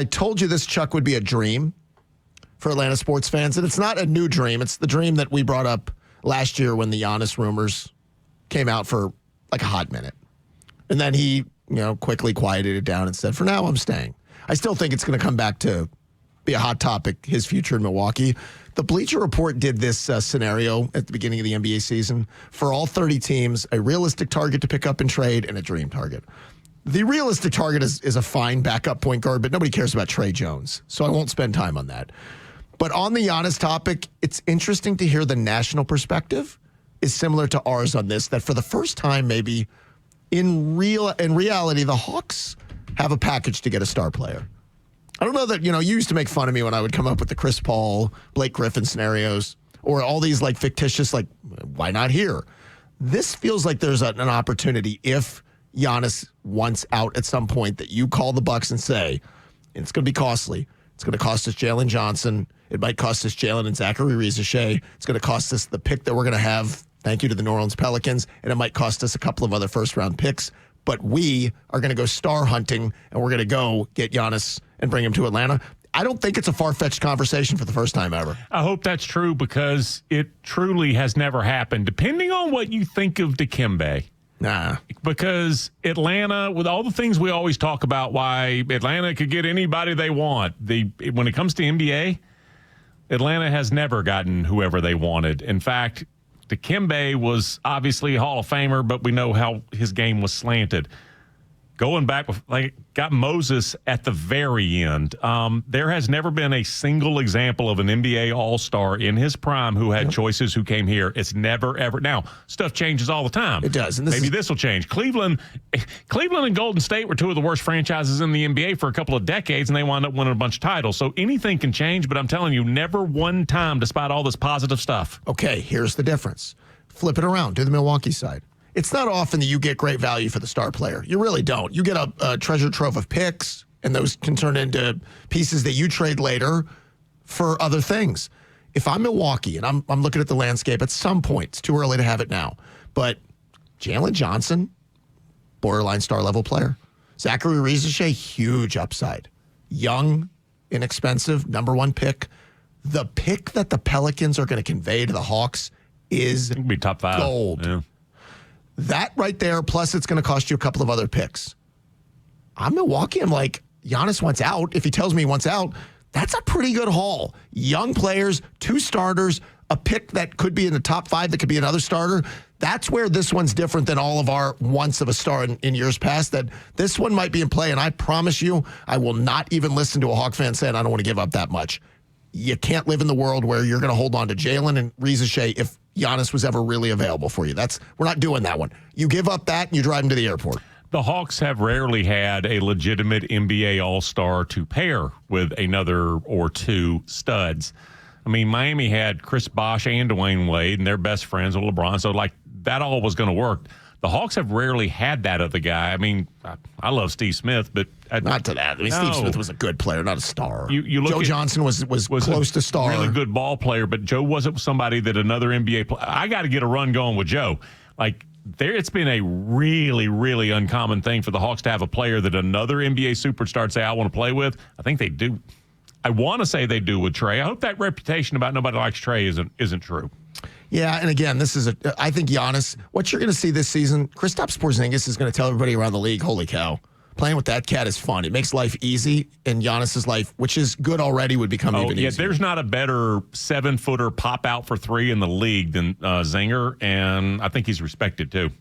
I told you this, Chuck, would be a dream for Atlanta sports fans. And it's not a new dream. It's the dream that we brought up last year when the Giannis rumors came out for like a hot minute. And then he, quickly quieted it down and said, for now, I'm staying. I still think it's going to come back to be a hot topic, his future in Milwaukee. The Bleacher Report did this scenario at the beginning of the NBA season for all 30 teams, a realistic target to pick up and trade and a dream target. The realistic target is a fine backup point guard, but nobody cares about Trey Jones, so I won't spend time on that. But on the Giannis topic, it's interesting to hear the national perspective is similar to ours on this, that for the first time maybe in reality, the Hawks have a package to get a star player. I don't know that, you used to make fun of me when I would come up with the Chris Paul, Blake Griffin scenarios or all these like fictitious, like, why not here? This feels like there's an opportunity if Giannis wants out at some point that you call the Bucks and say, it's going to be costly. It's going to cost us Jalen Johnson. It might cost us Jalen and Zachary Rizashea. It's going to cost us the pick that we're going to have. Thank you to the New Orleans Pelicans. And it might cost us a couple of other first-round picks. But we are going to go star hunting, and we're going to go get Giannis and bring him to Atlanta. I don't think it's a far-fetched conversation for the first time ever. I hope that's true because it truly has never happened. Depending on what you think of Dikembe. Nah. Because Atlanta, with all the things we always talk about, why Atlanta could get anybody they want. When it comes to NBA, Atlanta has never gotten whoever they wanted. In fact, Dikembe was obviously a Hall of Famer, but we know how his game was slanted. Going back, got Moses at the very end. There has never been a single example of an NBA All-Star in his prime who had choices who came here. It's never, ever. Now, stuff changes all the time. It does. And maybe this will change. Cleveland and Golden State were two of the worst franchises in the NBA for a couple of decades, and they wound up winning a bunch of titles. So anything can change, but I'm telling you, never one time, despite all this positive stuff. Okay, here's the difference. Flip it around. Do the Milwaukee side. It's not often that you get great value for the star player. You really don't. You get a treasure trove of picks, and those can turn into pieces that you trade later for other things. If I'm Milwaukee, and I'm looking at the landscape at some point, it's too early to have it now, but Jalen Johnson, borderline star-level player. Zachary Rizashea, huge upside. Young, inexpensive, number one pick. The pick that the Pelicans are going to convey to the Hawks is be top 5. Gold. Yeah. That right there, plus it's going to cost you a couple of other picks. I'm Milwaukee. I'm like, Giannis wants out. If he tells me he wants out, that's a pretty good haul. Young players, 2 starters, a pick that could be in the top 5 that could be another starter. That's where this one's different than all of our wants of a star in years past, that this one might be in play, and I promise you, I will not even listen to a Hawk fan saying I don't want to give up that much. You can't live in the world where you're going to hold on to Jalen and Rizashea if Giannis was ever really available for you. We're not doing that one. You give up that and you drive him to the airport. The Hawks have rarely had a legitimate NBA All-Star to pair with another or 2 studs. I mean, Miami had Chris Bosh and Dwayne Wade, and they're best friends with LeBron, so that all was going to work. The Hawks have rarely had that other guy. I mean, I love Steve Smith, but not to that. I mean, no. Steve Smith was a good player, not a star. You look Joe Johnson was close to star. Really good ball player, but Joe wasn't somebody that another NBA player. I got to get a run going with Joe. It's been a really, really uncommon thing for the Hawks to have a player that another NBA superstar say, I want to play with. I think they do. I want to say they do with Trey. I hope that reputation about nobody likes Trey isn't true. Yeah, and again, I think Giannis, what you're going to see this season, Kristaps Porzingis is going to tell everybody around the league, holy cow, playing with that cat is fun. It makes life easy, and Giannis's life, which is good already, would become even easier. There's not a better 7-footer pop out for 3 in the league than Zinger, and I think he's respected too.